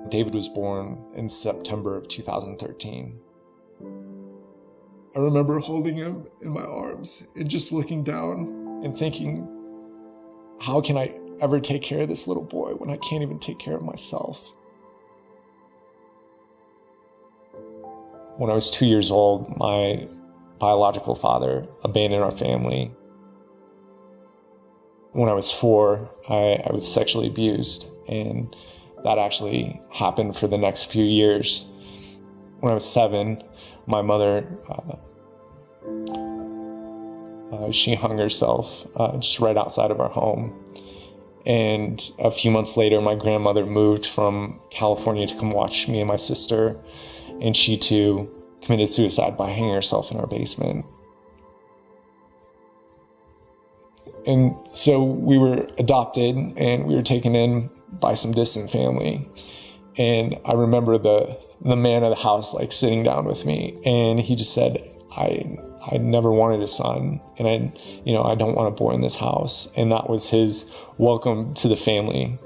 David was born in September of 2013. I remember holding him in my arms and just looking down and thinking, how can I ever take care of this little boy when I can't even take care of myself? When I was 2 years old, my biological father abandoned our family. When I was 4, I was sexually abused, and that actually happened for the next few years. When I was 7, my mother, she hung herself just right outside of our home. And a few months later, my grandmother moved from California to come watch me and my sister, and she too committed suicide by hanging herself in our basement. And so we were adopted, and we were taken in by some distant family. And I remember the man of the house like sitting down with me, and he just said, I never wanted a son, and I don't want a boy in this house. And that was his welcome to the family.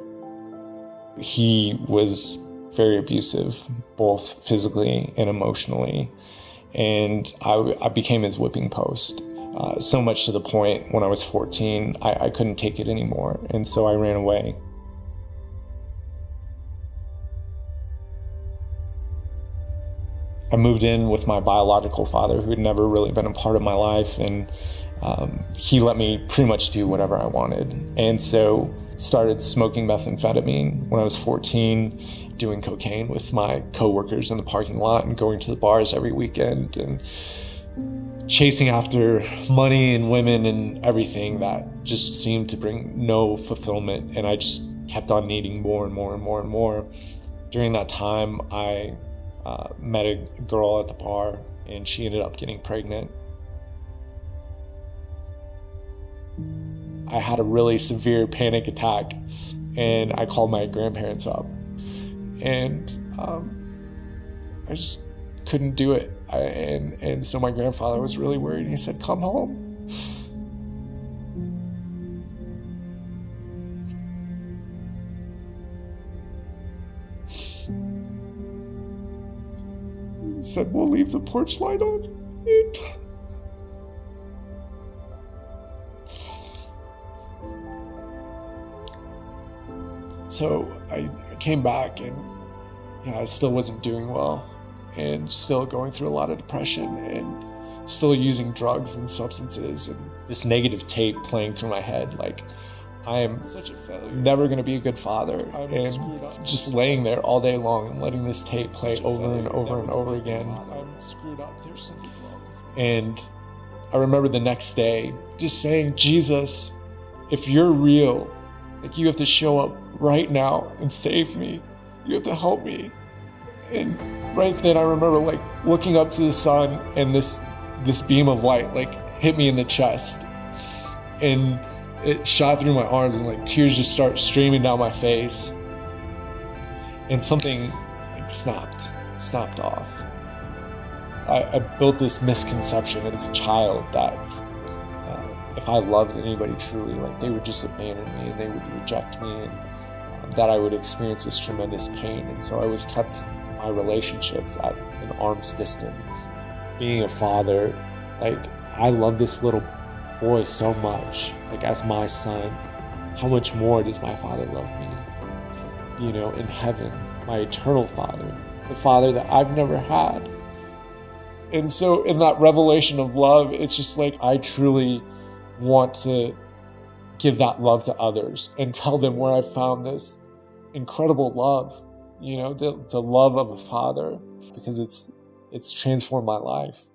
He was very abusive, both physically and emotionally. And I became his whipping post. So much to the point when I was 14, I couldn't take it anymore. And so I ran away. I moved in with my biological father, who had never really been a part of my life, and he let me pretty much do whatever I wanted. And so started smoking methamphetamine when I was 14, doing cocaine with my coworkers in the parking lot, and going to the bars every weekend, and chasing after money and women and everything that just seemed to bring no fulfillment. And I just kept on needing more and more and more and more. During that time, I met a girl at the bar, and she ended up getting pregnant. I had a really severe panic attack, and I called my grandparents up, and I just couldn't do it. And so my grandfather was really worried, and he said, "Come home." He said, "We'll leave the porch light on." So I came back, and I still wasn't doing well, and still going through a lot of depression, and still using drugs and substances, and this negative tape playing through my head, like, I am such a failure, never going to be a good father, and just laying there all day long and letting this tape play over and over and over again. I'm screwed up. There's something wrong with me. And I remember the next day just saying, "Jesus, if you're real, like, you have to show up right now and save me. You have to help me." And right then I remember like looking up to the sun, and this beam of light like hit me in the chest, and it shot through my arms, and like tears just start streaming down my face, and something like snapped off. I built this misconception as a child that if I loved anybody truly, like, they would just abandon me and they would reject me, and that I would experience this tremendous pain. And so I was kept my relationships at an arm's distance. Being a father, like, I love this little boy so much, like, as my son. How much more does my father love me? You know, in heaven, my eternal father, the father that I've never had. And so in that revelation of love, it's just like, I truly want to give that love to others and tell them where I found this incredible love, you know, the love of a father, because it's transformed my life.